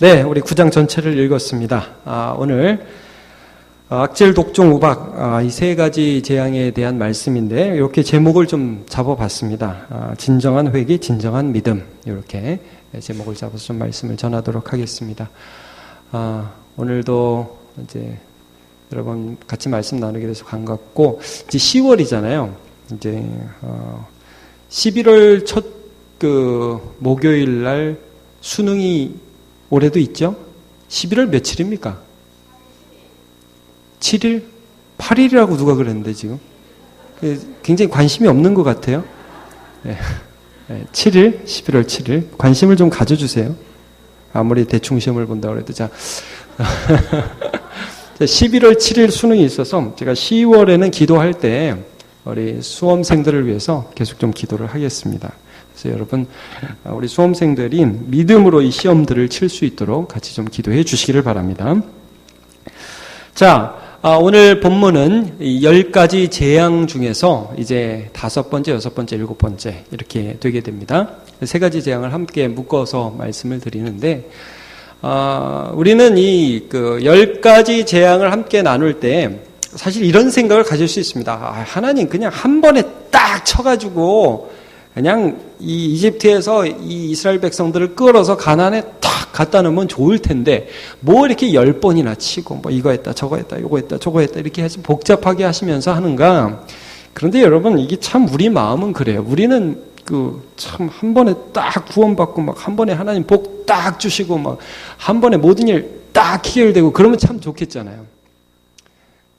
네, 우리 9장 전체를 읽었습니다. 오늘 악질, 독종, 우박 이 세 가지 재앙에 대한 말씀인데 이렇게 제목을 좀 잡아봤습니다. 진정한 회개, 진정한 믿음 이렇게 제목을 잡아서 좀 말씀을 전하도록 하겠습니다. 오늘도 이제 여러분 같이 말씀 나누게 돼서 반갑고 이제 10월이잖아요. 이제 11월 첫 목요일 날 수능이 올해도 있죠? 11월 며칠입니까? 7일? 8일이라고 누가 그랬는데 지금? 굉장히 관심이 없는 것 같아요. 네. 7일, 11월 7일. 관심을 좀 가져주세요. 아무리 대충 시험을 본다고 해도. 자, 11월 7일 수능이 있어서 제가 10월에는 기도할 때 우리 수험생들을 위해서 계속 좀 기도를 하겠습니다. 그래서 여러분, 우리 수험생들이 믿음으로 이 시험들을 칠 수 있도록 같이 좀 기도해 주시기를 바랍니다. 자, 오늘 본문은 10가지 재앙 중에서 이제 5번째, 6번째, 7번째 이렇게 되게 됩니다. 3가지 재앙을 함께 묶어서 말씀을 드리는데, 우리는 이 10가지 재앙을 함께 나눌 때 사실 이런 생각을 가질 수 있습니다. 하나님 그냥 한 번에 딱 쳐가지고 그냥 이 이집트에서 이 이스라엘 백성들을 끌어서 가나안에 탁 갖다 놓으면 좋을 텐데 뭐 이렇게 10번이나 치고 뭐 이거 했다 저거 했다 요거 했다 저거 했다 이렇게 해서 복잡하게 하시면서 하는가. 그런데 여러분 이게 참 우리 마음은 그래요. 우리는 참 한 번에 딱 구원받고 막 한 번에 하나님 복 딱 주시고 막 한 번에 모든 일 딱 해결되고 그러면 참 좋겠잖아요.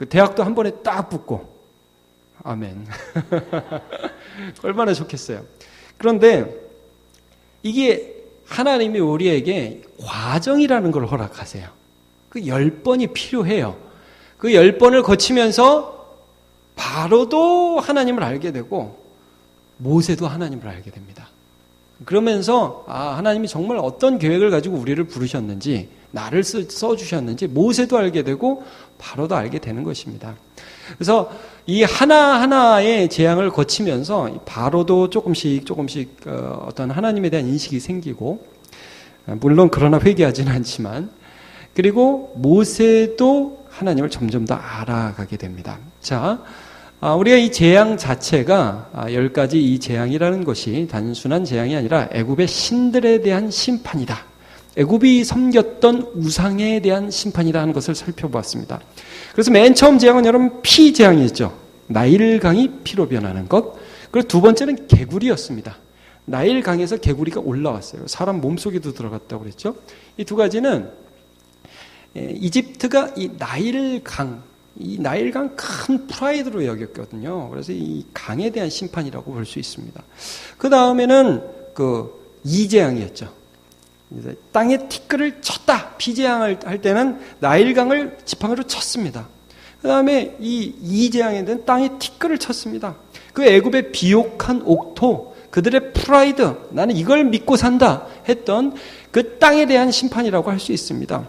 대학도 한 번에 딱 붙고 아멘. 얼마나 좋겠어요. 그런데 이게 하나님이 우리에게 과정이라는 걸 허락하세요. 10번이 필요해요. 10번을 거치면서 바로도 하나님을 알게 되고 모세도 하나님을 알게 됩니다. 그러면서 하나님이 정말 어떤 계획을 가지고 우리를 부르셨는지 나를 써주셨는지 모세도 알게 되고 바로도 알게 되는 것입니다. 그래서 이 하나하나의 재앙을 거치면서 바로도 조금씩 어떤 하나님에 대한 인식이 생기고 물론 그러나 회개하지는 않지만 그리고 모세도 하나님을 점점 더 알아가게 됩니다. 자, 우리가 이 재앙 자체가 10가지 이 재앙이라는 것이 단순한 재앙이 아니라 애굽의 신들에 대한 심판이다. 애굽이 섬겼던 우상에 대한 심판이라는 것을 살펴보았습니다. 그래서 맨 처음 재앙은 여러분 피 재앙이었죠. 나일강이 피로 변하는 것. 그리고 두 번째는 개구리였습니다. 나일강에서 개구리가 올라왔어요. 사람 몸속에도 들어갔다고 그랬죠. 이 두 가지는 이집트가 이 나일강 큰 프라이드로 여겼거든요. 그래서 이 강에 대한 심판이라고 볼 수 있습니다. 그 다음에는 이재앙이었죠. 땅에 티끌을 쳤다. 피재앙을 할 때는 나일강을 지팡이로 쳤습니다. 그 다음에 이재앙에 대한 땅에 티끌을 쳤습니다. 애굽의 비옥한 옥토, 그들의 프라이드, 나는 이걸 믿고 산다 했던 그 땅에 대한 심판이라고 할 수 있습니다.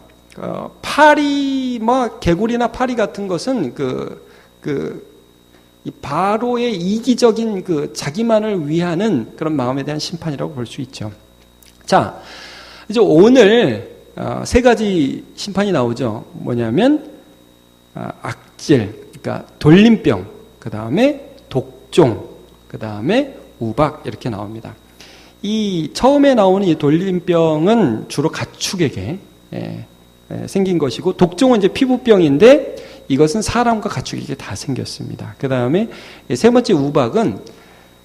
파리, 개구리나 파리 같은 것은 이 바로의 이기적인 자기만을 위하는 그런 마음에 대한 심판이라고 볼 수 있죠. 자, 이제 오늘 3가지 심판이 나오죠. 뭐냐면 악질, 그러니까 돌림병, 그 다음에 독종, 그 다음에 우박 이렇게 나옵니다. 이 처음에 나오는 이 돌림병은 주로 가축에게 생긴 것이고 독종은 이제 피부병인데 이것은 사람과 가축에게 다 생겼습니다. 그 다음에 3번째 우박은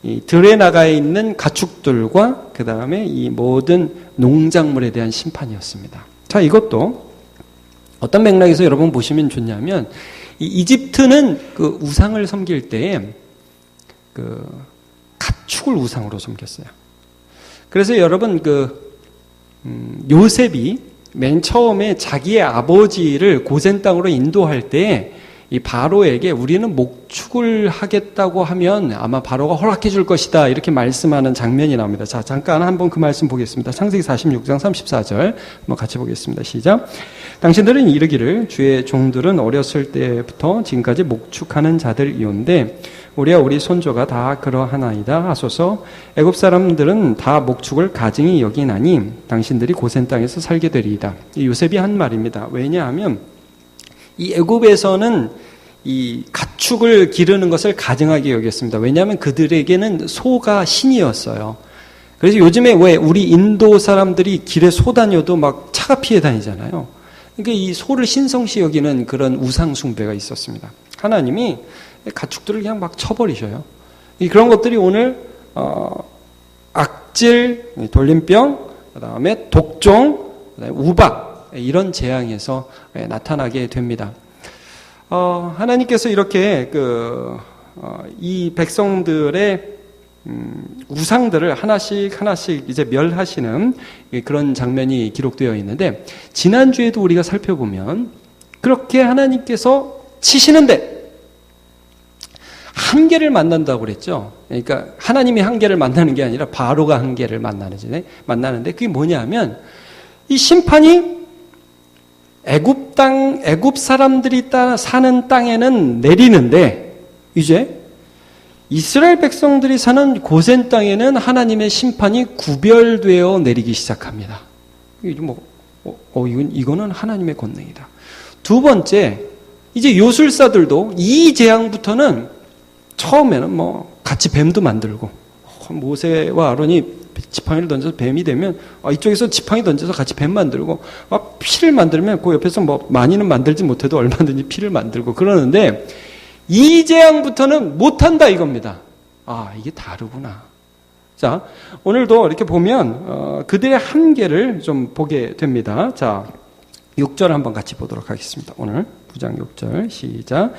이 들에 나가 있는 가축들과 그 다음에 이 모든 농작물에 대한 심판이었습니다. 자, 이것도 어떤 맥락에서 여러분 보시면 좋냐면 이 이집트는 우상을 섬길 때에 가축을 우상으로 섬겼어요. 그래서 여러분 요셉이 맨 처음에 자기의 아버지를 고센 땅으로 인도할 때 이 바로에게 우리는 목축을 하겠다고 하면 아마 바로가 허락해 줄 것이다 이렇게 말씀하는 장면이 나옵니다. 자, 잠깐 한번 그 말씀 보겠습니다. 창세기 46장 34절 한번 같이 보겠습니다. 시작. 당신들은 이르기를 주의 종들은 어렸을 때부터 지금까지 목축하는 자들이온데 우리와 우리 손조가 다 그러하나이다 하소서. 애굽 사람들은 다 목축을 가증히 여기나니 당신들이 고센 땅에서 살게 되리이다. 이 요셉이 한 말입니다. 왜냐하면 이 애굽에서는 이 가축을 기르는 것을 가증하게 여겼습니다. 왜냐하면 그들에게는 소가 신이었어요. 그래서 요즘에 왜 우리 인도 사람들이 길에 소 다녀도 막 차가 피해 다니잖아요. 그러니까 이 소를 신성시 여기는 그런 우상 숭배가 있었습니다. 하나님이 가축들을 그냥 막 쳐버리셔요. 그런 것들이 오늘 악질, 돌림병, 그다음에 독종, 그다음에 우박 이런 재앙에서 나타나게 됩니다. 하나님께서 이렇게 이 백성들의 우상들을 하나씩 이제 멸하시는 그런 장면이 기록되어 있는데, 지난주에도 우리가 살펴보면 그렇게 하나님께서 치시는데 한계를 만난다고 그랬죠. 그러니까 하나님이 한계를 만나는 게 아니라 바로가 한계를 만나는데 그게 뭐냐면 이 심판이 애굽 사람들이 사는 땅에는 내리는데 이제 이스라엘 백성들이 사는 고센 땅에는 하나님의 심판이 구별되어 내리기 시작합니다. 이거는 하나님의 권능이다. 두 번째, 이제 요술사들도 이 재앙부터는 처음에는 같이 뱀도 만들고, 모세와 아론이 지팡이를 던져서 뱀이 되면 이쪽에서 지팡이 던져서 같이 뱀 만들고, 피를 만들면 그 옆에서 많이는 만들지 못해도 얼마든지 피를 만들고 그러는데, 이 재앙부터는 못한다 이겁니다. 이게 다르구나. 자, 오늘도 이렇게 보면 그들의 한계를 좀 보게 됩니다. 자, 6절 한번 같이 보도록 하겠습니다. 오늘 9장 6절 시작.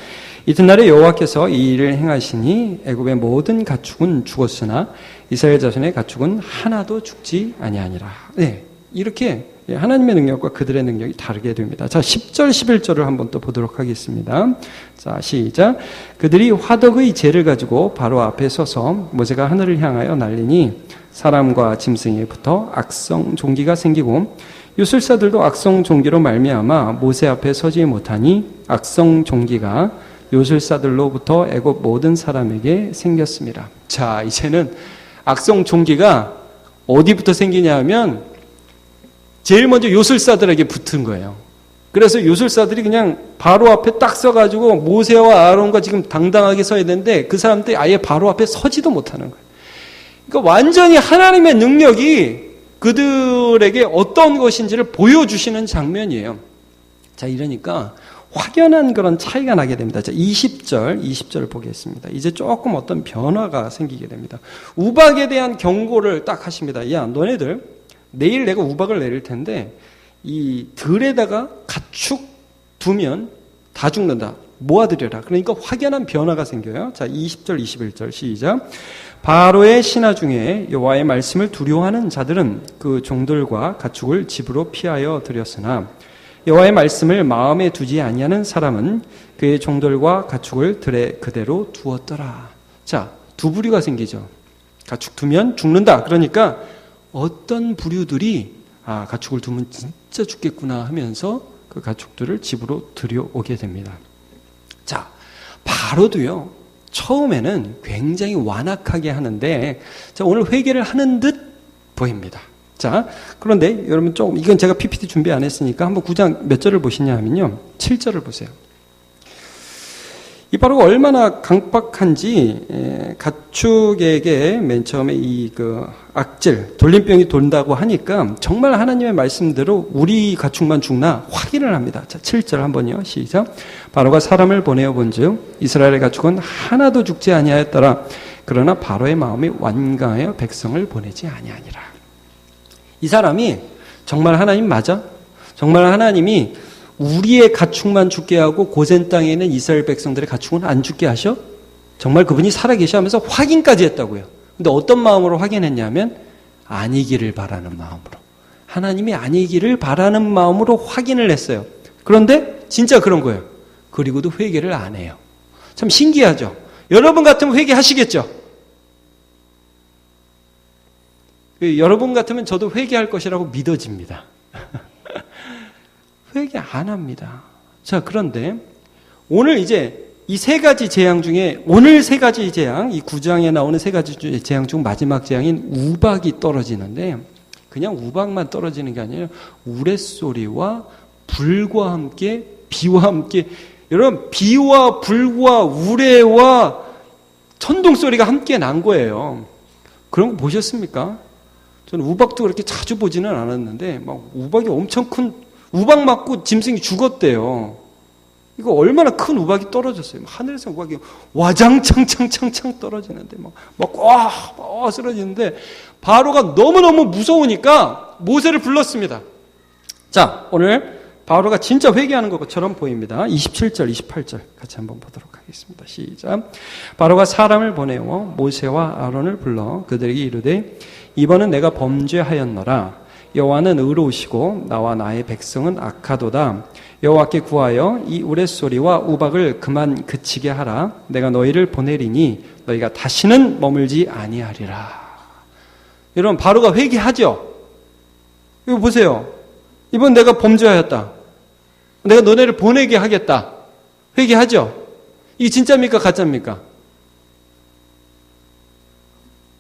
이튿날에 여호와께서 이 일을 행하시니 애굽의 모든 가축은 죽었으나 이스라엘 자손의 가축은 하나도 죽지 아니하니라. 네, 이렇게 하나님의 능력과 그들의 능력이 다르게 됩니다. 자, 10절 11절을 한번 또 보도록 하겠습니다. 자, 시작. 그들이 화덕의 재를 가지고 바로 앞에 서서 모세가 하늘을 향하여 날리니 사람과 짐승에 붙어 악성 종기가 생기고 요술사들도 악성 종기로 말미암아 모세 앞에 서지 못하니 악성 종기가 요술사들로부터 애굽 모든 사람에게 생겼습니다. 자, 이제는 악성 종기가 어디부터 생기냐 하면 제일 먼저 요술사들에게 붙은 거예요. 그래서 요술사들이 그냥 바로 앞에 딱 서가지고 모세와 아론과 지금 당당하게 서야 되는데 그 사람들이 아예 바로 앞에 서지도 못하는 거예요. 그러니까 완전히 하나님의 능력이 그들에게 어떤 것인지를 보여주시는 장면이에요. 자, 이러니까 확연한 그런 차이가 나게 됩니다. 자, 20절을 보겠습니다. 이제 조금 어떤 변화가 생기게 됩니다. 우박에 대한 경고를 딱 하십니다. 야, 너네들 내일 내가 우박을 내릴 텐데 이 들에다가 가축 두면 다 죽는다. 모아들여라. 그러니까 확연한 변화가 생겨요. 자, 20절 21절 시작. 바로의 신하 중에 여호와의 말씀을 두려워하는 자들은 그 종들과 가축을 집으로 피하여 들였으나 여호와의 말씀을 마음에 두지 아니하는 사람은 그의 종들과 가축을 들에 그대로 두었더라. 자, 두 부류가 생기죠. 가축 두면 죽는다. 그러니까 어떤 부류들이 가축을 두면 진짜 죽겠구나 하면서 그 가축들을 집으로 들여오게 됩니다. 자, 바로도요. 처음에는 굉장히 완악하게 하는데, 자, 오늘 회개를 하는 듯 보입니다. 자, 그런데 여러분 이건 제가 PPT 준비 안 했으니까 한번 9장 몇 절을 보시냐 하면요. 7절을 보세요. 이 바로가 얼마나 강박한지, 가축에게 맨 처음에 악질, 돌림병이 돈다고 하니까 정말 하나님의 말씀대로 우리 가축만 죽나 확인을 합니다. 자, 7절 한번요. 시작. 바로가 사람을 보내어 본즉 이스라엘의 가축은 하나도 죽지 아니하였더라. 그러나 바로의 마음이 완강하여 백성을 보내지 아니하니라. 이 사람이 정말 하나님 맞아? 정말 하나님이 우리의 가축만 죽게 하고 고센 땅에 있는 이스라엘 백성들의 가축은 안 죽게 하셔? 정말 그분이 살아계셔 하면서 확인까지 했다고요. 근데 어떤 마음으로 확인했냐면 아니기를 바라는 마음으로. 하나님이 아니기를 바라는 마음으로 확인을 했어요. 그런데 진짜 그런 거예요. 그리고도 회개를 안 해요. 참 신기하죠? 여러분 같으면 회개하시겠죠? 여러분 같으면 저도 회개할 것이라고 믿어집니다. 회개 안 합니다. 자, 그런데 오늘 이제 이 세 가지 재앙 중에 오늘 세 가지 재앙, 이 9장에 나오는 세 가지 재앙 중 마지막 재앙인 우박이 떨어지는데 그냥 우박만 떨어지는 게 아니에요. 우레소리와 불과 함께 비와 함께 여러분 비와 불과 우레와 천둥소리가 함께 난 거예요. 그런 거 보셨습니까? 저는 우박도 그렇게 자주 보지는 않았는데 막 우박이 엄청 큰 우박 맞고 짐승이 죽었대요. 이거 얼마나 큰 우박이 떨어졌어요. 하늘에서 우박이 와장창창창창 떨어지는데 막 쓰러지는데 바로가 너무너무 무서우니까 모세를 불렀습니다. 자, 오늘 바로가 진짜 회개하는 것처럼 보입니다. 27절, 28절 같이 한번 보도록 하겠습니다. 시작. 바로가 사람을 보내어 모세와 아론을 불러 그들에게 이르되 이번은 내가 범죄하였노라. 여호와는 의로우시고 나와 나의 백성은 악하도다. 여호와께 구하여 이 우레소리와 우박을 그만 그치게 하라. 내가 너희를 보내리니 너희가 다시는 머물지 아니하리라. 여러분 바로가 회개하죠. 이거 보세요. 이번 내가 범죄하였다. 내가 너네를 보내게 하겠다. 회개하죠. 이게 진짜입니까? 가짜입니까?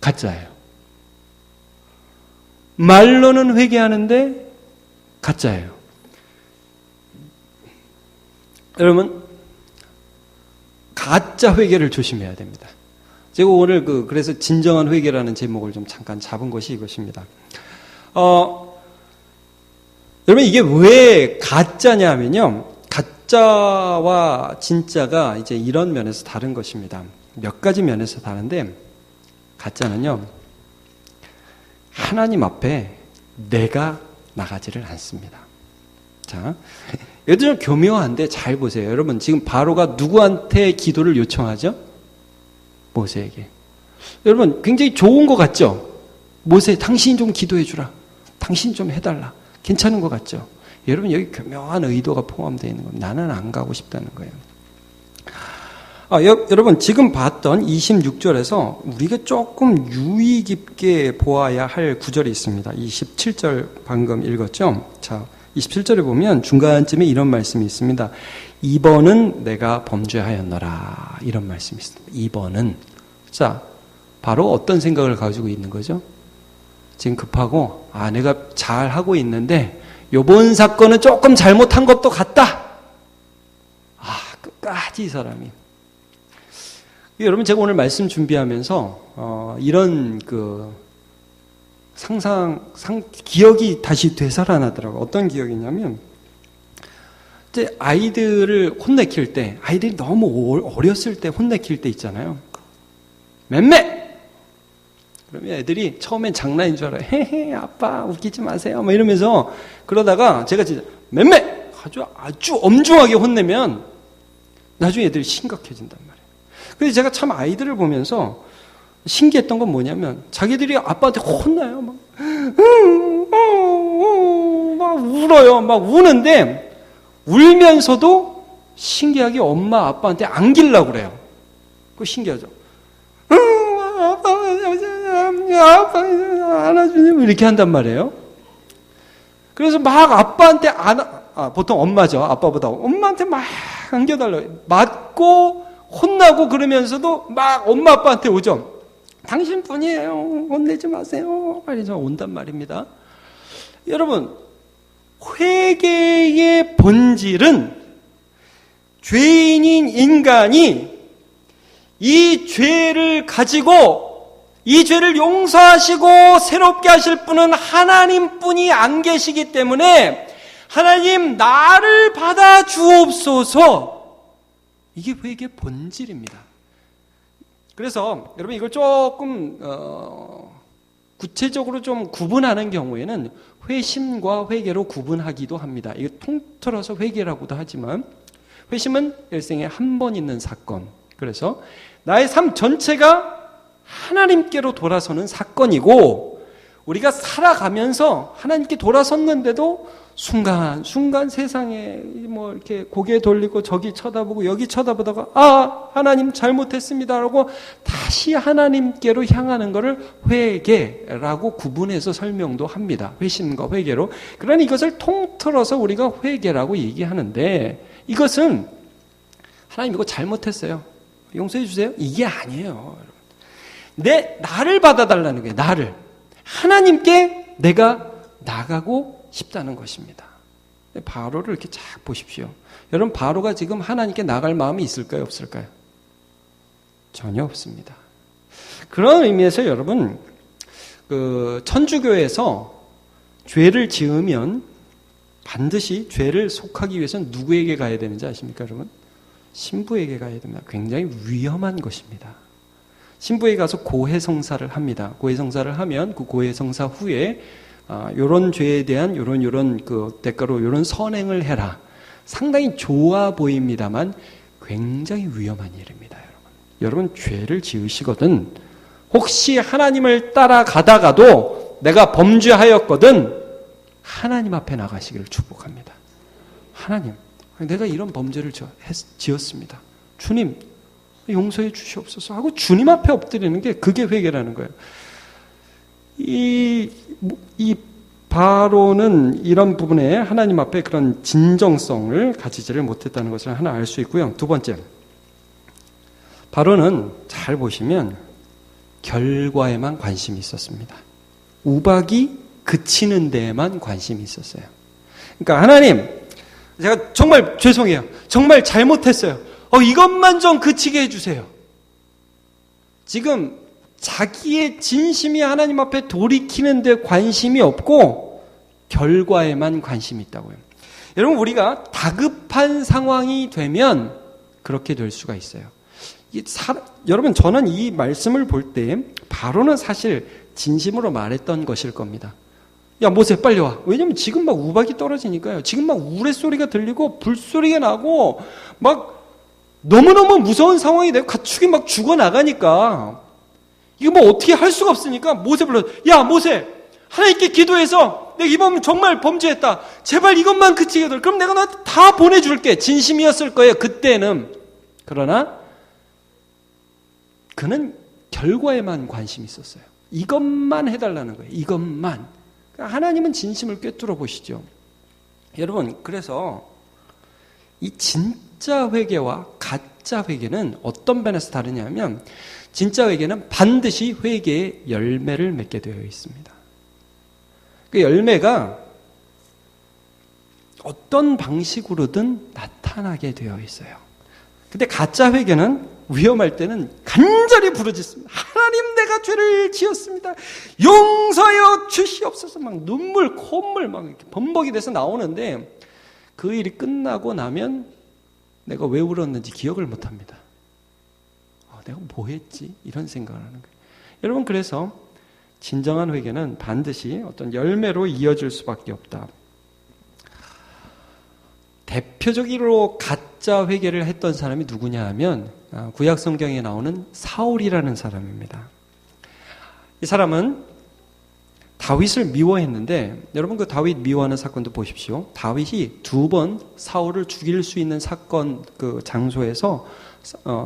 가짜예요. 말로는 회개하는데 가짜예요. 여러분 가짜 회개를 조심해야 됩니다. 제가 오늘 그래서 진정한 회개라는 제목을 좀 잠깐 잡은 것이 이것입니다. 여러분 이게 왜 가짜냐 하면요. 가짜와 진짜가 이제 이런 면에서 다른 것입니다. 몇 가지 면에서 다른데 가짜는요. 하나님 앞에 내가 나가지를 않습니다. 자, 이것도 좀 교묘한데 잘 보세요. 여러분 지금 바로가 누구한테 기도를 요청하죠? 모세에게. 여러분 굉장히 좋은 것 같죠? 모세 당신이 좀 기도해 주라. 당신 좀 해달라. 괜찮은 것 같죠? 여러분 여기 교묘한 의도가 포함되어 있는 겁니다. 나는 안 가고 싶다는 거예요. 여러분 지금 봤던 26절에서 우리가 조금 유의 깊게 보아야 할 구절이 있습니다. 27절 방금 읽었죠? 자, 27절에 보면 중간쯤에 이런 말씀이 있습니다. 이번은 내가 범죄하였노라. 이런 말씀이 있습니다. 이번은. 자, 바로 어떤 생각을 가지고 있는 거죠? 지금 급하고 내가 잘하고 있는데 요번 사건은 조금 잘못한 것도 같다. 끝까지 이 사람이. 여러분 제가 오늘 말씀 준비하면서 이런 기억이 다시 되살아나더라고요. 어떤 기억이냐면 이제 아이들을 혼내킬 때 아이들이 너무 어렸을 때 혼내킬 때 있잖아요. 맴매! 그러면 애들이 처음엔 장난인 줄 알아요. 헤헤 아빠 웃기지 마세요 막 이러면서 그러다가 제가 진짜 맴매! 아주 엄중하게 혼내면 나중에 애들이 심각해진단 말이에요. 그래서 제가 참 아이들을 보면서 신기했던 건 뭐냐면 자기들이 아빠한테 혼나요. 막 울어요. 막 우는데 울면서도 신기하게 엄마 아빠한테 안기려고 그래요. 그거 신기하죠. 아빠 안아주니 이렇게 한단 말이에요. 그래서 막 아빠한테 보통 엄마죠. 아빠보다 엄마한테 막 안겨달라고 맞고 혼나고 그러면서도 막 엄마 아빠한테 오죠. 당신뿐이에요. 혼내지 마세요. 말이죠. 온단 말입니다. 여러분 회개의 본질은 죄인인 인간이 이 죄를 가지고 이 죄를 용서하시고 새롭게 하실 분은 하나님뿐이 안 계시기 때문에 하나님 나를 받아 주옵소서. 이게 회개의 본질입니다. 그래서 여러분 이걸 조금 구체적으로 좀 구분하는 경우에는 회심과 회개로 구분하기도 합니다. 이거 통틀어서 회개라고도 하지만 회심은 일생에 한 번 있는 사건. 그래서 나의 삶 전체가 하나님께로 돌아서는 사건이고 우리가 살아가면서 하나님께 돌아섰는데도 순간 세상에 뭐 이렇게 고개 돌리고 저기 쳐다보고 여기 쳐다보다가 아, 하나님 잘못했습니다라고 다시 하나님께로 향하는 것을 회개라고 구분해서 설명도 합니다. 회심과 회개로. 그러니 이것을 통틀어서 우리가 회개라고 얘기하는데 이것은 하나님 이거 잘못했어요. 용서해 주세요. 이게 아니에요. 나를 받아달라는 거예요. 나를. 하나님께 내가 나가고 싶다는 것입니다. 바로를 이렇게 쫙 보십시오. 여러분, 바로가 지금 하나님께 나갈 마음이 있을까요? 없을까요? 전혀 없습니다. 그런 의미에서 여러분, 천주교에서 죄를 지으면 반드시 죄를 속하기 위해서는 누구에게 가야 되는지 아십니까, 여러분? 신부에게 가야 됩니다. 굉장히 위험한 것입니다. 신부에 가서 고해성사를 합니다. 고해성사를 하면 그 고해성사 후에 요런 죄에 대한 요런 그 대가로 요런 선행을 해라. 상당히 좋아 보입니다만 굉장히 위험한 일입니다, 여러분. 여러분, 죄를 지으시거든 혹시 하나님을 따라가다가도 내가 범죄하였거든 하나님 앞에 나가시기를 축복합니다. 하나님, 내가 이런 범죄를 지었습니다. 주님, 용서해 주시옵소서 하고 주님 앞에 엎드리는 게 그게 회개라는 거예요. 이 바로는 이런 부분에 하나님 앞에 그런 진정성을 가지지를 못했다는 것을 하나 알 수 있고요. 두 번째, 바로는 잘 보시면 결과에만 관심이 있었습니다. 우박이 그치는 데에만 관심이 있었어요. 그러니까 하나님, 제가 정말 죄송해요. 정말 잘못했어요. 이것만 좀 그치게 해주세요. 지금 자기의 진심이 하나님 앞에 돌이키는 데 관심이 없고 결과에만 관심이 있다고요. 여러분, 우리가 다급한 상황이 되면 그렇게 될 수가 있어요. 여러분, 저는 이 말씀을 볼 때 바로는 사실 진심으로 말했던 것일 겁니다. 야, 모세 빨리 와. 왜냐면 지금 막 우박이 떨어지니까요. 지금 막 우레소리가 들리고 불소리가 나고 막 너무너무 무서운 상황이 되고 가축이 막 죽어나가니까 이거 뭐 어떻게 할 수가 없으니까 모세 불러. 야, 모세, 하나님께 기도해서 내가 이번 정말 범죄했다. 제발 이것만 그치게 해줘. 그럼 내가 너한테 다 보내줄게. 진심이었을 거예요, 그때는. 그러나 그는 결과에만 관심이 있었어요. 이것만 해달라는 거예요. 이것만. 그러니까 하나님은 진심을 꿰뚫어 보시죠. 여러분, 그래서 이 진짜 회개와 가짜 회개는 어떤 면에서 다르냐면 진짜 회개는 반드시 회개의 열매를 맺게 되어 있습니다. 그 열매가 어떤 방식으로든 나타나게 되어 있어요. 근데 가짜 회개는 위험할 때는 간절히 부르짖습니다. 하나님, 내가 죄를 지었습니다. 용서하여 주시옵소서. 막 눈물, 콧물 막 이렇게 범벅이 돼서 나오는데 그 일이 끝나고 나면 내가 왜 울었는지 기억을 못합니다. 내가 뭐 했지? 이런 생각을 하는 거예요. 여러분, 그래서 진정한 회개는 반드시 어떤 열매로 이어질 수밖에 없다. 대표적으로 가짜 회개를 했던 사람이 누구냐 하면 구약 성경에 나오는 사울이라는 사람입니다. 이 사람은 다윗을 미워했는데 여러분, 그 다윗 미워하는 사건도 보십시오. 다윗이 2번 사울을 죽일 수 있는 사건 그 장소에서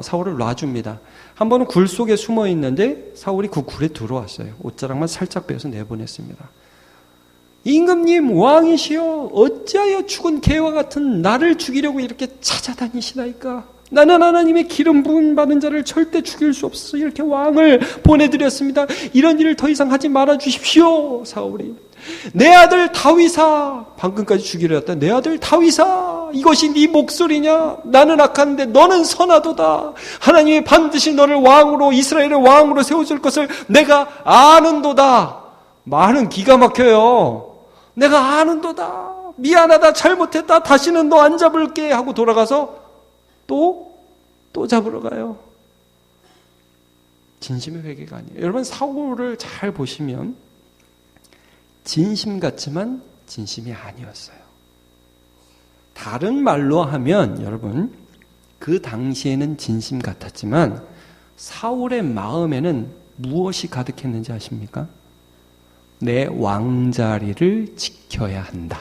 사울을 놔줍니다. 한 번은 굴 속에 숨어 있는데 사울이 그 굴에 들어왔어요. 옷자락만 살짝 빼서 내보냈습니다. 임금님, 왕이시여, 어찌하여 죽은 개와 같은 나를 죽이려고 이렇게 찾아다니시나이까? 나는 하나님의 기름 부음 받은 자를 절대 죽일 수 없어서 이렇게 왕을 보내드렸습니다. 이런 일을 더 이상 하지 말아 주십시오. 사울이, 내 아들 다윗아, 방금까지 죽이려 했다. 내 아들 다윗아, 이것이 네 목소리냐? 나는 악한데 너는 선하도다. 하나님이 반드시 너를 왕으로, 이스라엘의 왕으로 세워줄 것을 내가 아는도다. 말은 기가 막혀요. 내가 아는도다. 미안하다. 잘못했다. 다시는 너 안 잡을게 하고 돌아가서 또 잡으러 가요. 진심의 회개가 아니에요. 여러분, 사울을 잘 보시면 진심 같지만 진심이 아니었어요. 다른 말로 하면 여러분, 그 당시에는 진심 같았지만 사울의 마음에는 무엇이 가득했는지 아십니까? 내 왕자리를 지켜야 한다.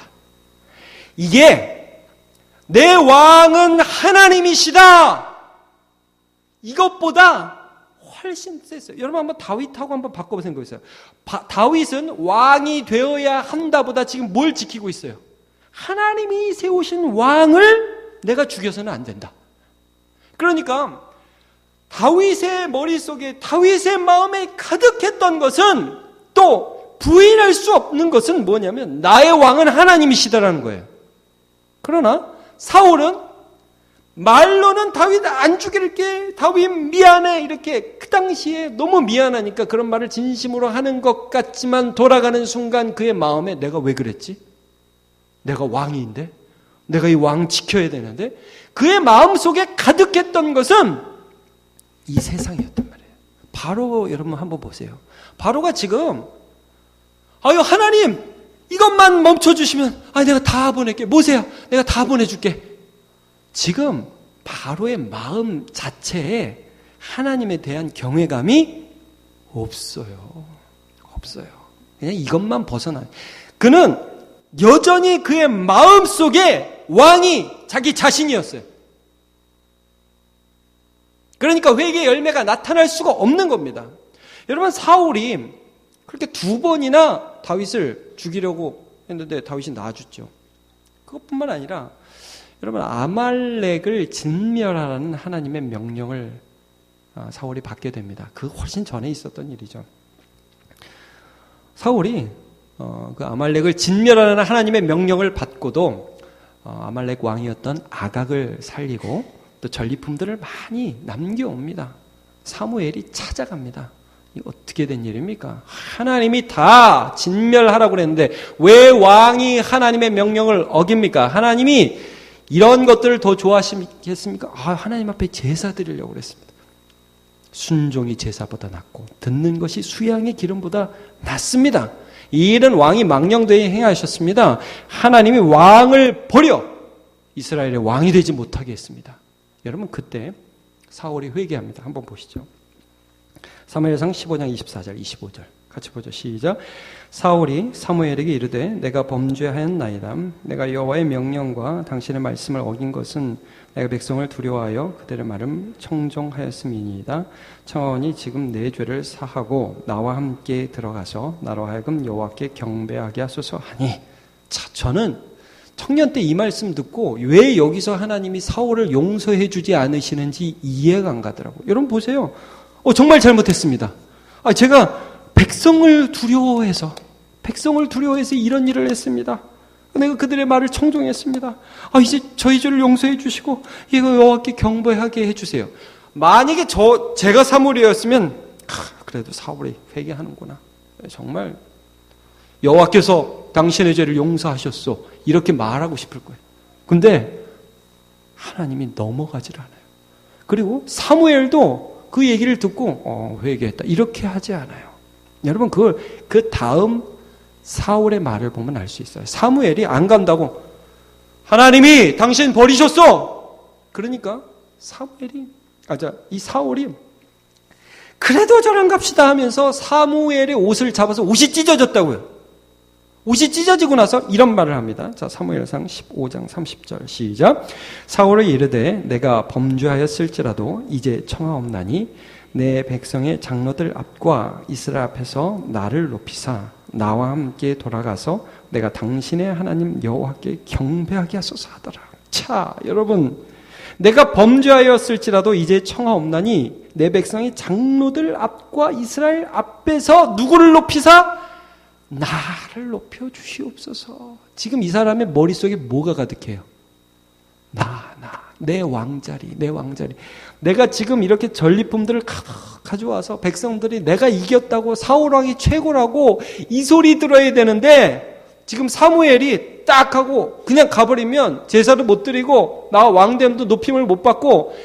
이게 내 왕은 하나님이시다. 이것보다 훨씬 셌어요. 여러분 한번 다윗하고 한번 바꿔 생각해보세요. 다윗은 왕이 되어야 한다보다 지금 뭘 지키고 있어요? 하나님이 세우신 왕을 내가 죽여서는 안 된다. 그러니까 다윗의 머릿속에, 다윗의 마음에 가득했던 것은, 또 부인할 수 없는 것은 뭐냐면 나의 왕은 하나님이시다라는 거예요. 그러나 사울은 말로는 다윗 안 죽일게, 다윗 미안해, 이렇게 그 당시에 너무 미안하니까 그런 말을 진심으로 하는 것 같지만 돌아가는 순간 그의 마음에 내가 왜 그랬지? 내가 왕인데? 내가 이 왕 지켜야 되는데? 그의 마음속에 가득했던 것은 이 세상이었단 말이에요. 바로 여러분 한번 보세요. 바로가 지금 아유 하나님 이것만 멈춰주시면 내가 다 보낼게. 모세야 내가 다 보내줄게. 지금 바로의 마음 자체에 하나님에 대한 경외감이 없어요. 없어요. 그냥 이것만 벗어나요. 그는 여전히 그의 마음속에 왕이 자기 자신이었어요. 그러니까 회개의 열매가 나타날 수가 없는 겁니다. 여러분 사울이 그렇게 2번이나 다윗을 죽이려고 했는데 다윗이 놔줬죠. 그것뿐만 아니라 여러분 아말렉을 진멸하라는 하나님의 명령을 사울이 받게 됩니다. 그 훨씬 전에 있었던 일이죠. 사울이 그 아말렉을 진멸하라는 하나님의 명령을 받고도 아말렉 왕이었던 아각을 살리고 또 전리품들을 많이 남겨옵니다. 사무엘이 찾아갑니다. 이 어떻게 된 일입니까? 하나님이 다 진멸하라고 그랬는데 왜 왕이 하나님의 명령을 어깁니까? 하나님이 이런 것들을 더 좋아하시겠습니까? 하나님 앞에 제사 드리려고 그랬습니다. 순종이 제사보다 낫고 듣는 것이 수양의 기름보다 낫습니다. 이 일은 왕이 망령되이 행하셨습니다. 하나님이 왕을 버려 이스라엘의 왕이 되지 못하게 했습니다. 여러분 그때 사울이 회개합니다. 한번 보시죠. 사무엘상 15장 24절 25절 같이 보죠. 시작. 사울이 사무엘에게 이르되 내가 범죄하였나이다. 내가 여호와의 명령과 당신의 말씀을 어긴 것은 내가 백성을 두려워하여 그들의 말을 청종하였음이니이다. 청하오니 지금 내 죄를 사하고 나와 함께 들어가서 나로 하여금 여호와께 경배하게 하소서 하니. 자, 저는 청년 때 이 말씀 듣고 왜 여기서 하나님이 사울을 용서해 주지 않으시는지 이해가 안 가더라고요. 여러분 보세요. 정말 잘못했습니다. 제가 백성을 두려워해서 이런 일을 했습니다. 내가 그들의 말을 청종했습니다. 이제 저희 죄를 용서해 주시고 이거 여호와께 경배하게 해주세요. 만약에 제가 사무엘이었으면 그래도 사울이 회개하는구나. 정말 여호와께서 당신의 죄를 용서하셨소. 이렇게 말하고 싶을 거예요. 근데 하나님이 넘어가질 않아요. 그리고 사무엘도 그 얘기를 듣고 회개했다. 이렇게 하지 않아요. 여러분 그 다음 사울의 말을 보면 알 수 있어요. 사무엘이 안 간다고 하나님이 당신 버리셨어. 그러니까 이 사울이 그래도 저랑 갑시다 하면서 사무엘의 옷을 잡아서 옷이 찢어졌다고요. 옷이 찢어지고 나서 이런 말을 합니다. 자, 사무엘상 15장 30절 시작. 사울이 이르되 내가 범죄하였을지라도 이제 청하옵나니 내 백성의 장로들 앞과 이스라엘 앞에서 나를 높이사 나와 함께 돌아가서 내가 당신의 하나님 여호와께 경배하게 하소서 하더라. 자, 여러분 내가 범죄하였을지라도 이제 청하옵나니 내 백성의 장로들 앞과 이스라엘 앞에서 누구를 높이사? 나를 높여 주시옵소서. 지금 이 사람의 머릿속에 뭐가 가득해요? 내 왕자리. 내가 지금 이렇게 전리품들을 가져와서 백성들이 내가 이겼다고 사울왕이 최고라고 이 소리 들어야 되는데 지금 사무엘이 딱 하고 그냥 가버리면 제사도 못 드리고 나 왕됨도 높임을 못 받고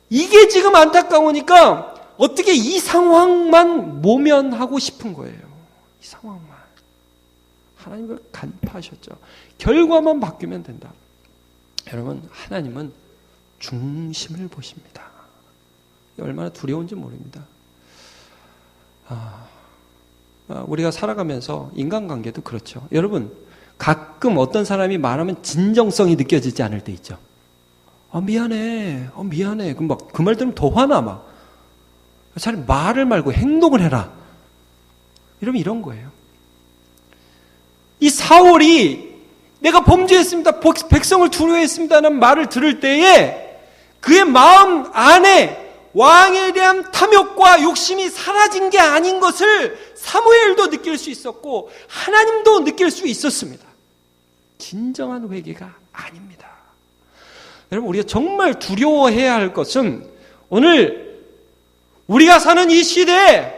이게 지금 안타까우니까 어떻게 이 상황만 모면하고 싶은 거예요. 이 상황만. 하나님을 간파하셨죠. 결과만 바뀌면 된다. 여러분 하나님은 중심을 보십니다. 얼마나 두려운지 모릅니다. 우리가 살아가면서 인간관계도 그렇죠. 여러분 가끔 어떤 사람이 말하면 진정성이 느껴지지 않을 때 있죠. 미안해. 미안해. 그럼 막 그 말 들으면 더 화나 막. 차라리 말을 말고 행동을 해라. 이러면 이런 거예요. 이 사울이 내가 범죄했습니다. 백성을 두려워했습니다라는 말을 들을 때에 그의 마음 안에 왕에 대한 탐욕과 욕심이 사라진 게 아닌 것을 사무엘도 느낄 수 있었고 하나님도 느낄 수 있었습니다. 진정한 회개가 아닙니다. 여러분, 우리가 정말 두려워해야 할 것은 오늘 우리가 사는 이 시대에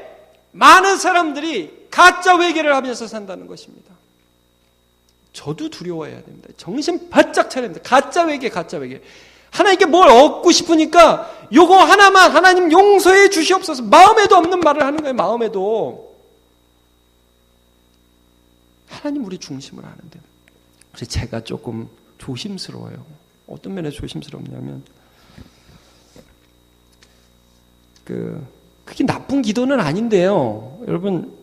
많은 사람들이 가짜 회개를 하면서 산다는 것입니다. 저도 두려워해야 됩니다. 정신 바짝 차려야 됩니다. 가짜 회개. 하나님께 뭘 얻고 싶으니까 요거 하나만 하나님 용서해 주시옵소서. 마음에도 없는 말을 하는 거예요. 마음에도. 하나님 우리 중심을 아는데. 그래서 제가 조금 조심스러워요. 어떤 면에 조심스럽냐면 그게 나쁜 기도는 아닌데요. 여러분,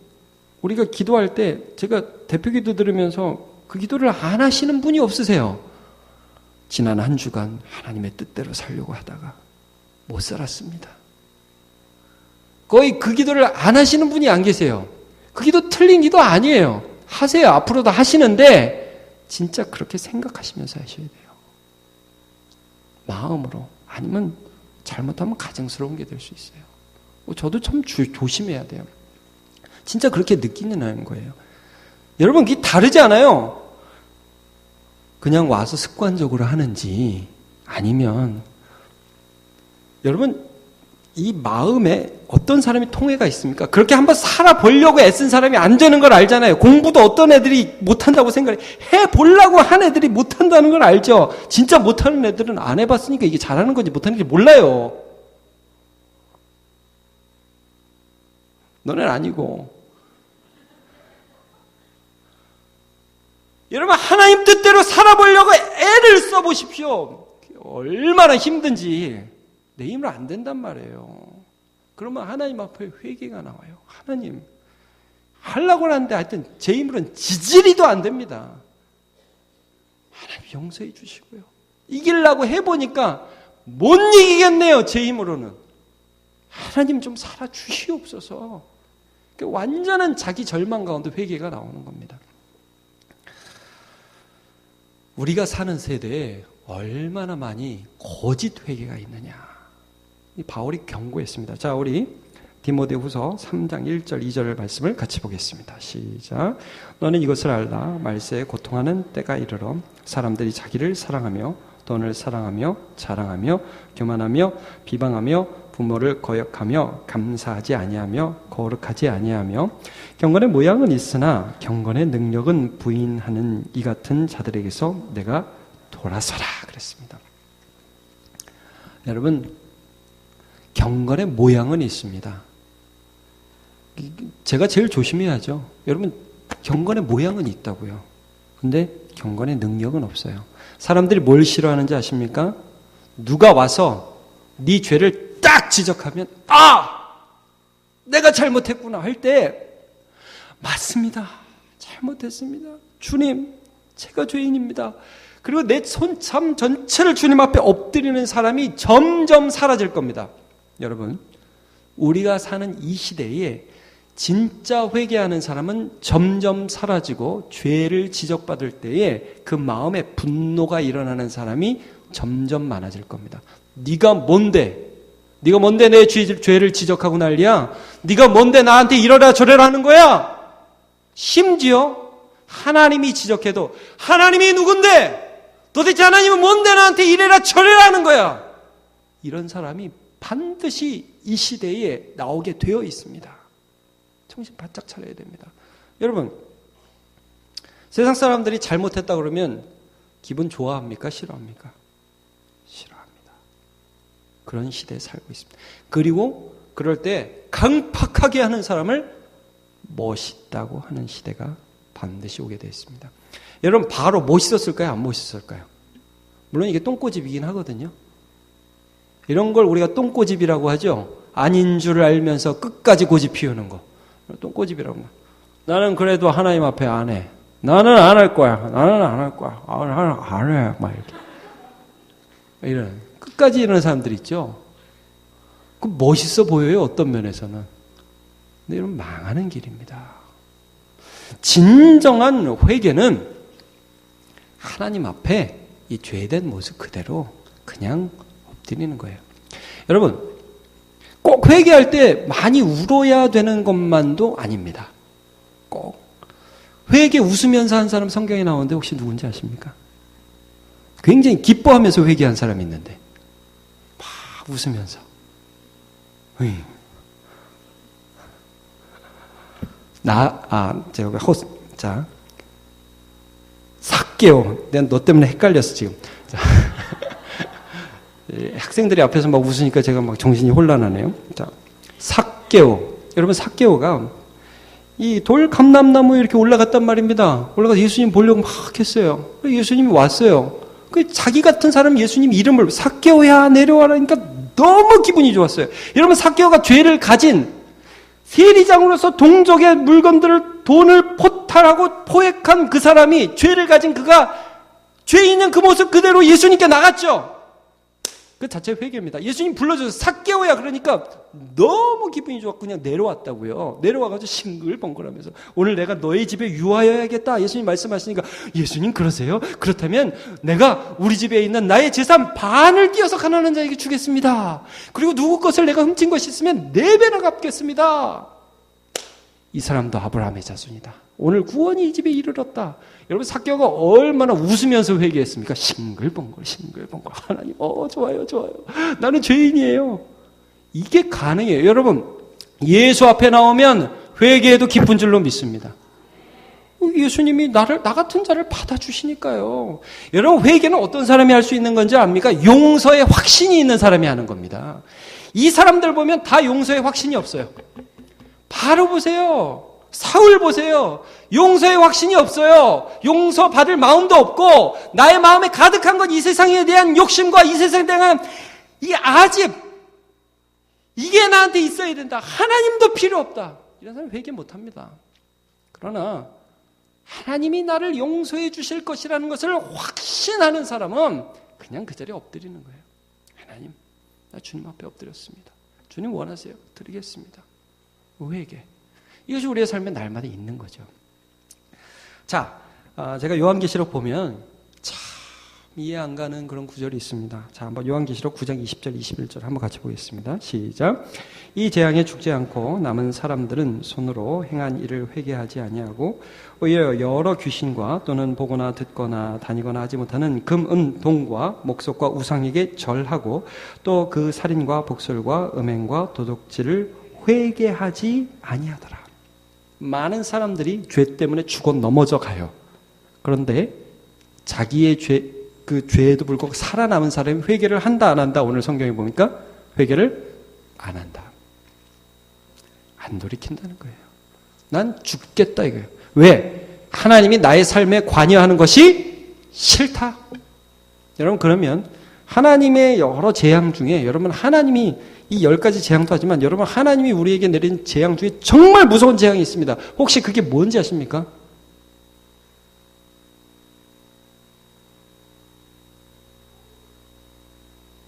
우리가 기도할 때 제가 대표 기도 들으면서 그 기도를 안 하시는 분이 없으세요. 지난 한 주간 하나님의 뜻대로 살려고 하다가 못 살았습니다. 거의 그 기도를 안 하시는 분이 안 계세요. 그 기도 틀린 기도 아니에요. 하세요. 앞으로도 하시는데 진짜 그렇게 생각하시면서 하셔야 돼요. 마음으로. 아니면 잘못하면 가증스러운 게 될 수 있어요. 저도 참 조심해야 돼요. 진짜 그렇게 느끼는 거예요. 여러분, 이게 다르지 않아요? 그냥 와서 습관적으로 하는지 아니면 여러분, 이 마음에 어떤 사람이 통해가 있습니까? 그렇게 한번 살아보려고 애쓴 사람이 안 되는 걸 알잖아요. 공부도 어떤 애들이 못한다고 생각해. 해보려고 한 애들이 못한다는 걸 알죠. 진짜 못하는 애들은 안 해봤으니까 이게 잘하는 건지 못하는 건지 몰라요. 너는 아니고. 여러분, 하나님 뜻대로 살아보려고 애를 써보십시오. 얼마나 힘든지. 내 힘으로 안 된단 말이에요. 그러면 하나님 앞에 회개가 나와요. 하나님, 하려고 하는데 하여튼 제 힘으로는 지지리도 안 됩니다. 하나님 용서해 주시고요. 이기려고 해보니까 못 이기겠네요. 제 힘으로는. 하나님 좀 살아주시옵소서. 완전한 자기 절망 가운데 회개가 나오는 겁니다. 우리가 사는 세대에 얼마나 많이 거짓 회개가 있느냐. 바울이 경고했습니다. 자, 우리 디모데후서 3장 1절 2절 말씀을 같이 보겠습니다. 시작. 너는 이것을 알라. 말세에 고통하는 때가 이르러 사람들이 자기를 사랑하며 돈을 사랑하며 자랑하며 교만하며 비방하며 부모를 거역하며 감사하지 아니하며 거룩하지 아니하며 경건의 모양은 있으나 경건의 능력은 부인하는 이 같은 자들에게서 내가 돌아서라 그랬습니다. 여러분, 경건의 모양은 있습니다. 제가 제일 조심해야죠. 여러분, 경건의 모양은 있다고요. 근데 경건의 능력은 없어요. 사람들이 뭘 싫어하는지 아십니까? 누가 와서 네 죄를 딱 지적하면 내가 잘못했구나 할 때 맞습니다. 잘못했습니다. 주님, 제가 죄인입니다. 그리고 내 손참 전체를 주님 앞에 엎드리는 사람이 점점 사라질 겁니다. 여러분, 우리가 사는 이 시대에 진짜 회개하는 사람은 점점 사라지고 죄를 지적받을 때에 그 마음에 분노가 일어나는 사람이 점점 많아질 겁니다. 네가 뭔데 내 죄를 지적하고 난리야? 네가 뭔데 나한테 이러라 저러라 하는 거야? 심지어 하나님이 지적해도 하나님이 누군데? 도대체 하나님은 뭔데 나한테 이래라 저래라 하는 거야? 이런 사람이 반드시 이 시대에 나오게 되어 있습니다. 정신 바짝 차려야 됩니다. 여러분, 세상 사람들이 잘못했다 그러면 기분 좋아합니까? 싫어합니까? 싫어합니다. 그런 시대에 살고 있습니다. 그리고 그럴 때 강팍하게 하는 사람을 멋있다고 하는 시대가 반드시 오게 되어 있습니다. 여러분, 바로 멋있었을까요? 안 멋있었을까요? 물론 이게 똥꼬집이긴 하거든요. 이런 걸 우리가 똥꼬집이라고 하죠. 아닌 줄 알면서 끝까지 고집 피우는 거. 똥꼬집이라고. 나는 그래도 하나님 앞에 안 해. 나는 안 할 거야. 나는 안 할 거야. 나는 안 해. 막 이렇게. 이런. 끝까지 이러는 사람들 있죠? 그 멋있어 보여요, 어떤 면에서는. 근데 이런 망하는 길입니다. 진정한 회개는 하나님 앞에 이 죄된 모습 그대로 그냥 엎드리는 거예요. 여러분, 꼭 회개할 때 많이 울어야 되는 것만도 아닙니다. 꼭. 회개 웃으면서 한 사람 성경에 나오는데 혹시 누군지 아십니까? 굉장히 기뻐하면서 회개한 사람이 있는데 막 웃으면서 제가 자, 삭개오. 내가 너 때문에 헷갈렸어, 지금. 자, 학생들이 앞에서 막 웃으니까 제가 막 정신이 혼란하네요. 자, 삭개오. 여러분, 삭개오가 이 돌 감람나무에 이렇게 올라갔단 말입니다. 올라가서 예수님 보려고 막 했어요. 예수님이 왔어요. 그 자기 같은 사람 예수님 이름을 삭개오야 내려와라니까 너무 기분이 좋았어요. 여러분, 삭개오가 죄를 가진 세리장으로서 동족의 물건들을 돈을 포탈하고 포획한 그 사람이 죄를 가진 그가 죄 있는 그 모습 그대로 예수님께 나갔죠. 그 자체 회개입니다. 예수님 불러줘서 삭개오야 그러니까 너무 기분이 좋았고 그냥 내려왔다고요. 내려와가지고 싱글벙글하면서 오늘 내가 너희 집에 유하여야겠다. 예수님 말씀하시니까 예수님 그러세요? 그렇다면 내가 우리 집에 있는 나의 재산 반을 띄어서 가난한 자에게 주겠습니다. 그리고 누구 것을 내가 훔친 것이 있으면 4배나 갚겠습니다. 이 사람도 아브라함의 자손이다. 오늘 구원이 이 집에 이르렀다. 여러분, 삭개오가 얼마나 웃으면서 회개했습니까? 싱글벙글. 하나님, 좋아요. 나는 죄인이에요. 이게 가능해요. 여러분, 예수 앞에 나오면 회개해도 기쁜 줄로 믿습니다. 예수님이 나 같은 자를 받아주시니까요. 여러분, 회개는 어떤 사람이 할 수 있는 건지 압니까? 용서의 확신이 있는 사람이 하는 겁니다. 이 사람들 보면 다 용서의 확신이 없어요. 바로 보세요. 사울 보세요. 용서의 확신이 없어요. 용서 받을 마음도 없고 나의 마음에 가득한 건 이 세상에 대한 욕심과 이 세상에 대한 이 아집, 이게 나한테 있어야 된다. 하나님도 필요 없다. 이런 사람 회개 못합니다. 그러나 하나님이 나를 용서해 주실 것이라는 것을 확신하는 사람은 그냥 그 자리에 엎드리는 거예요. 하나님, 나 주님 앞에 엎드렸습니다. 주님 원하세요? 드리겠습니다. 회개. 이것이 우리의 삶에 날마다 있는 거죠. 자, 제가 요한계시록 보면 참 이해 안 가는 그런 구절이 있습니다. 자, 한번 요한계시록 9장 20절, 21절 한번 같이 보겠습니다. 시작. 이 재앙에 죽지 않고 남은 사람들은 손으로 행한 일을 회개하지 아니하고 오히려 여러 귀신과 또는 보거나 듣거나 다니거나 하지 못하는 금, 은, 동과 목석과 우상에게 절하고 또 그 살인과 복술과 음행과 도둑질을 회개하지 아니하더라. 많은 사람들이 죄 때문에 죽어 넘어져 가요. 그런데 자기의 그 죄에도 불구하고 살아남은 사람이 회개를 한다 안 한다? 오늘 성경에 보니까 회개를 안 한다. 안 돌이킨다는 거예요. 난 죽겠다 이거예요. 왜? 하나님이 나의 삶에 관여하는 것이 싫다. 여러분, 그러면 하나님의 여러 재앙 중에 여러분, 하나님이 이 10가지 재앙도 하지만 여러분, 하나님이 우리에게 내린 재앙 중에 정말 무서운 재앙이 있습니다. 혹시 그게 뭔지 아십니까?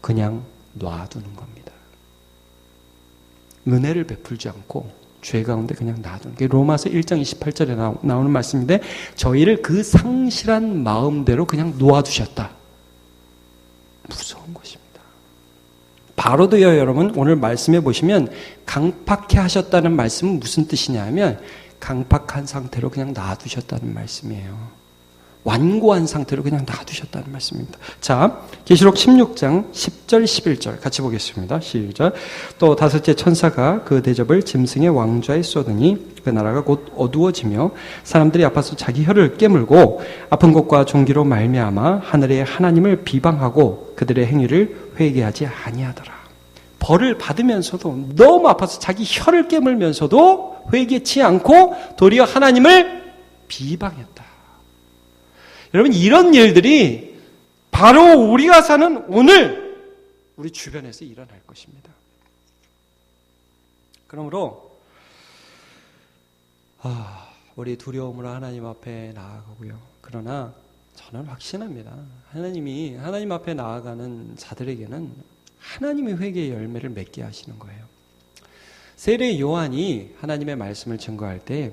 그냥 놔두는 겁니다. 은혜를 베풀지 않고 죄 가운데 그냥 놔두는 게 로마서 1장 28절에 나오는 말씀인데 저희를 그 상실한 마음대로 그냥 놓아두셨다. 무서운 것입니다. 바로도요, 여러분, 오늘 말씀해 보시면 강팍해 하셨다는 말씀은 무슨 뜻이냐 하면 강팍한 상태로 그냥 놔두셨다는 말씀이에요. 완고한 상태로 그냥 놔두셨다는 말씀입니다. 자, 계시록 16장 10절 11절 같이 보겠습니다. 시작. 또 다섯째 천사가 그 대접을 짐승의 왕좌에 쏟으니 그 나라가 곧 어두워지며 사람들이 아파서 자기 혀를 깨물고 아픈 것과 종기로 말미암아 하늘의 하나님을 비방하고 그들의 행위를 회개하지 아니하더라. 벌을 받으면서도 너무 아파서 자기 혀를 깨물면서도 회개치 않고 도리어 하나님을 비방했다. 여러분, 이런 일들이 바로 우리가 사는 오늘 우리 주변에서 일어날 것입니다. 그러므로 우리 두려움으로 하나님 앞에 나아가고요. 그러나 저는 확신합니다. 하나님 앞에 나아가는 자들에게는 하나님의 회개의 열매를 맺게 하시는 거예요. 세례 요한이 하나님의 말씀을 증거할 때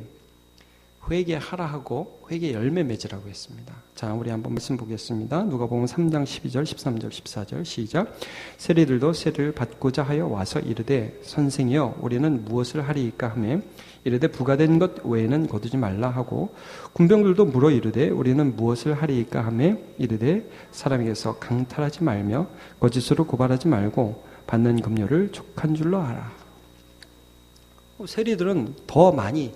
회개하라 하고 회개 열매 맺으라고 했습니다. 자, 우리 한번 말씀 보겠습니다. 누가복음 3장 12절, 13절, 14절 시작. 세리들도 세례를 받고자 하여 와서 이르되 선생이여 우리는 무엇을 하리이까 하며 이르되 부가된 것 외에는 거두지 말라 하고 군병들도 물어 이르되 우리는 무엇을 하리이까 하며 이르되 사람에게서 강탈하지 말며 거짓으로 고발하지 말고 받는 금료를 족한 줄로 알아. 세리들은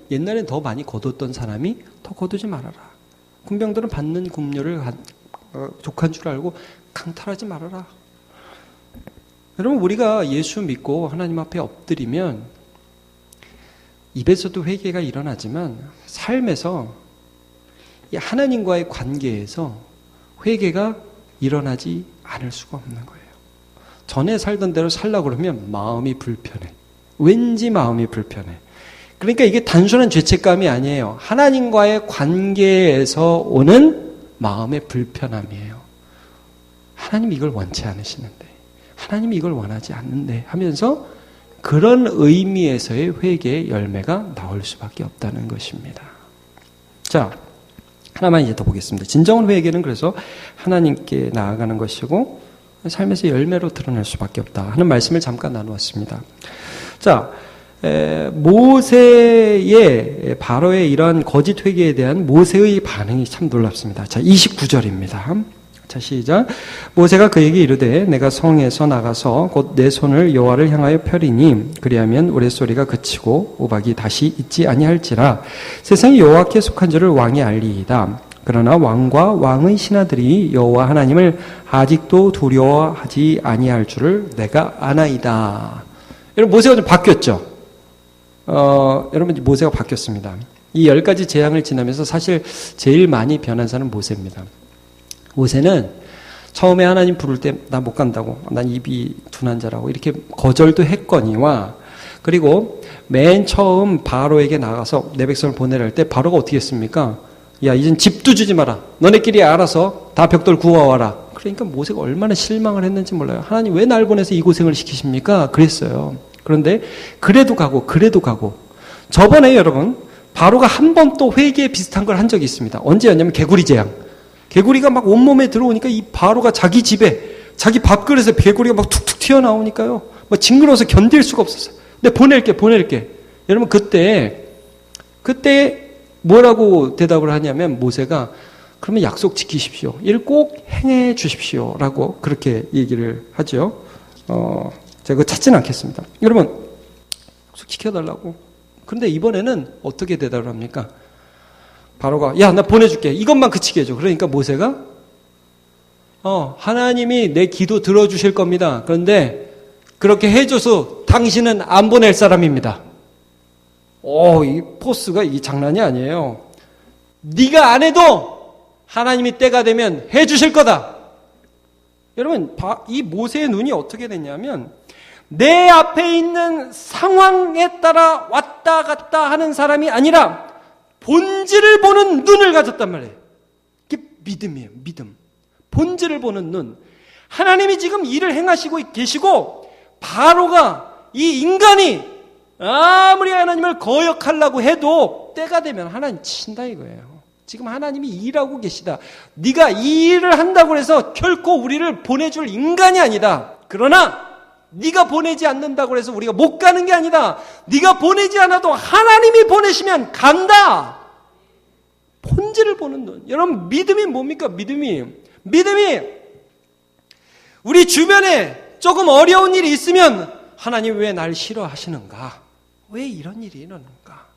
옛날엔 더 많이 거뒀던 사람이 더 거두지 말아라. 군병들은 받는 금료를 족한 줄 알고 강탈하지 말아라. 여러분, 우리가 예수 믿고 하나님 앞에 엎드리면 입에서도 회개가 일어나지만 삶에서 하나님과의 관계에서 회개가 일어나지 않을 수가 없는 거예요. 전에 살던 대로 살려고 그러면 마음이 불편해. 왠지 마음이 불편해. 그러니까 이게 단순한 죄책감이 아니에요. 하나님과의 관계에서 오는 마음의 불편함이에요. 하나님 이걸 원치 않으시는데, 하나님 이걸 원하지 않는데 하면서 그런 의미에서의 회개의 열매가 나올 수밖에 없다는 것입니다. 자, 하나만 이제 더 보겠습니다. 진정한 회개는 그래서 하나님께 나아가는 것이고 삶에서 열매로 드러날 수밖에 없다 하는 말씀을 잠깐 나누었습니다. 자, 모세의 바로의 이러한 거짓 회개에 대한 모세의 반응이 참 놀랍습니다. 자, 29절입니다. 자, 시작. 모세가 그에게 이르되 내가 성에서 나가서 곧 내 손을 여호와를 향하여 펴리니 그리하면 우레소리가 그치고 우박이 다시 있지 아니할지라 세상이 여호와께 속한 줄을 왕이 알리이다. 그러나 왕과 왕의 신하들이 여호와 하나님을 아직도 두려워하지 아니할 줄을 내가 아나이다. 여러분, 모세가 좀 바뀌었죠? 여러분, 모세가 바뀌었습니다. 이 10가지 재앙을 지나면서 사실 제일 많이 변한 사람은 모세입니다. 모세는 처음에 하나님 부를 때 나 못 간다고, 난 입이 둔한 자라고 이렇게 거절도 했거니와, 그리고 맨 처음 바로에게 나가서 내 백성을 보내라 할 때 바로가 어떻게 했습니까? 야, 이젠 집도 주지 마라. 너네끼리 알아서 다 벽돌 구워와라. 그러니까 모세가 얼마나 실망을 했는지 몰라요. 하나님 왜 날 보내서 이 고생을 시키십니까? 그랬어요. 그런데 그래도 가고 저번에 여러분 바로가 한 번 또 회개 비슷한 걸 한 적이 있습니다. 언제였냐면 개구리 재앙. 개구리가 막 온몸에 들어오니까 이 바로가 자기 집에 자기 밥그릇에 개구리가 막 툭툭 튀어나오니까요. 막 징그러워서 견딜 수가 없었어요. 근데 보낼게. 여러분 그때 뭐라고 대답을 하냐면 모세가 그러면 약속 지키십시오. 이를 꼭 행해 주십시오라고 그렇게 얘기를 하죠. 제가 그거 찾지는 않겠습니다. 여러분, 지켜달라고. 그런데 이번에는 어떻게 대답을 합니까? 바로가, 야, 나 보내줄게. 이것만 그치게 해줘. 그러니까 모세가, 하나님이 내 기도 들어주실 겁니다. 그런데 그렇게 해줘서 당신은 안 보낼 사람입니다. 이 포스가 이게 장난이 아니에요. 네가 안 해도 하나님이 때가 되면 해주실 거다. 여러분, 이 모세의 눈이 어떻게 됐냐면 내 앞에 있는 상황에 따라 왔다 갔다 하는 사람이 아니라 본질을 보는 눈을 가졌단 말이에요. 이게 믿음이에요. 믿음. 본질을 보는 눈. 하나님이 지금 일을 행하시고 계시고 바로가 이 인간이 아무리 하나님을 거역하려고 해도 때가 되면 하나님 친다 이거예요. 지금 하나님이 일하고 계시다. 네가 이 일을 한다고 해서 결코 우리를 보내줄 인간이 아니다. 그러나 네가 보내지 않는다고 해서 우리가 못 가는 게 아니다. 네가 보내지 않아도 하나님이 보내시면 간다. 본질을 보는 눈. 여러분 믿음이 뭡니까? 믿음이 우리 주변에 조금 어려운 일이 있으면 하나님 왜 날 싫어하시는가? 왜 이런 일이 일어나는가?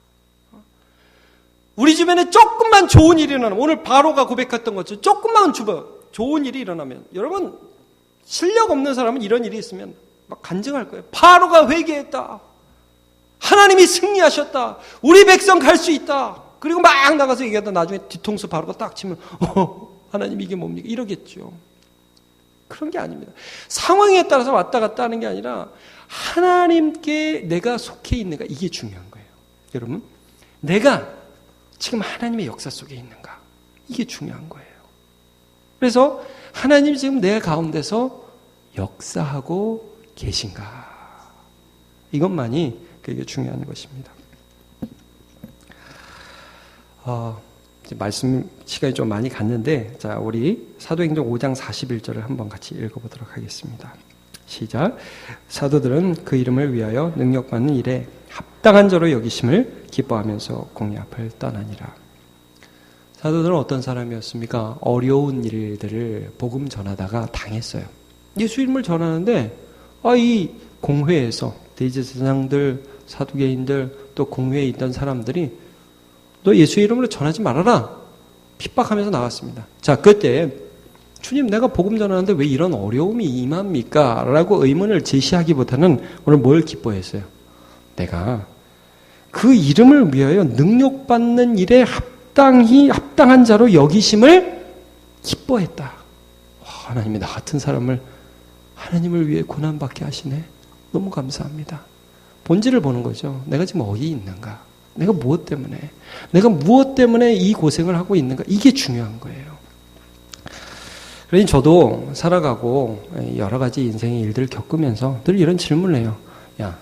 우리 주변에 조금만 좋은 일이 일어나면 오늘 바로가 고백했던 것처럼 조금만 좋은 일이 일어나면 여러분 실력 없는 사람은 이런 일이 있으면 막 간증할 거예요. 바로가 회개했다. 하나님이 승리하셨다. 우리 백성 갈 수 있다. 그리고 막 나가서 얘기하다 나중에 뒤통수 바로가 딱 치면 하나님 이게 뭡니까? 이러겠죠. 그런 게 아닙니다. 상황에 따라서 왔다 갔다 하는 게 아니라 하나님께 내가 속해 있는가 이게 중요한 거예요. 여러분 내가 지금 하나님의 역사 속에 있는가? 이게 중요한 거예요. 그래서 하나님이 지금 내 가운데서 역사하고 계신가? 이것만이 그게 중요한 것입니다. 이제 말씀 시간이 좀 많이 갔는데, 자, 우리 사도행전 5장 41절을 한번 같이 읽어보도록 하겠습니다. 시작. 사도들은 그 이름을 위하여 능력받는 일에 합당한 자로 여기심을 기뻐하면서 공의 앞을 떠나니라. 사도들은 어떤 사람이었습니까? 어려운 일들을 복음 전하다가 당했어요. 예수 이름을 전하는데 이 공회에서 대제사장들, 사두개인들, 또 공회에 있던 사람들이 너 예수 이름으로 전하지 말아라, 핍박하면서 나왔습니다. 자, 그때 주님, 내가 복음 전하는데 왜 이런 어려움이 임합니까? 라고 의문을 제시하기보다는 오늘 뭘 기뻐했어요? 내가 그 이름을 위하여 능력받는 일에 합당한 자로 여기심을 기뻐했다. 하나님이 나 같은 사람을 하나님을 위해 고난받게 하시네. 너무 감사합니다. 본질을 보는 거죠. 내가 지금 어디 있는가? 내가 무엇 때문에 이 고생을 하고 있는가? 이게 중요한 거예요. 그러니 저도 살아가고 여러 가지 인생의 일들을 겪으면서 늘 이런 질문을 해요. 야,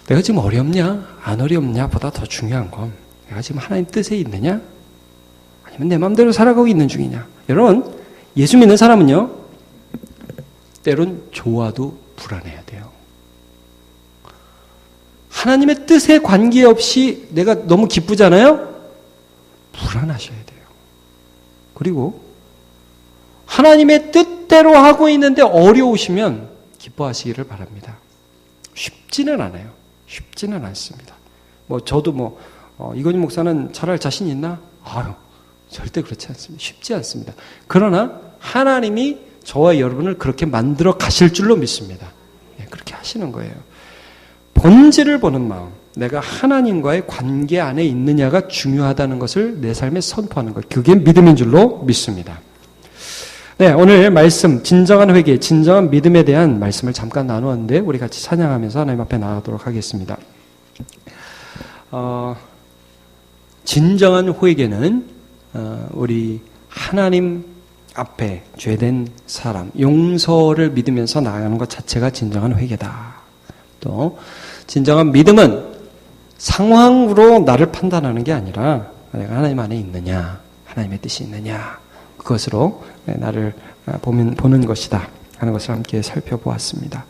내가 지금 어렵냐? 안 어렵냐? 보다 더 중요한 건 내가 지금 하나님 뜻에 있느냐? 아니면 내 마음대로 살아가고 있는 중이냐? 여러분, 예수 믿는 사람은요, 때론 좋아도 불안해야 돼요. 하나님의 뜻에 관계없이 내가 너무 기쁘잖아요? 불안하셔야 돼요. 그리고 하나님의 뜻대로 하고 있는데 어려우시면 기뻐하시기를 바랍니다. 쉽지는 않아요. 쉽지는 않습니다. 저도 이건희 목사는 잘할 자신 있나? 절대 그렇지 않습니다. 쉽지 않습니다. 그러나 하나님이 저와 여러분을 그렇게 만들어 가실 줄로 믿습니다. 그렇게 하시는 거예요. 본질을 보는 마음, 내가 하나님과의 관계 안에 있느냐가 중요하다는 것을 내 삶에 선포하는 것, 그게 믿음인 줄로 믿습니다. 네, 오늘 말씀, 진정한 회개, 진정한 믿음에 대한 말씀을 잠깐 나누었는데 우리 같이 찬양하면서 하나님 앞에 나가도록 하겠습니다. 진정한 회개는 우리 하나님 앞에 죄된 사람, 용서를 믿으면서 나아가는 것 자체가 진정한 회개다. 또 진정한 믿음은 상황으로 나를 판단하는 게 아니라 내가 하나님 안에 있느냐, 하나님의 뜻이 있느냐, 그것으로 나를 보는 것이다 하는 것을 함께 살펴보았습니다.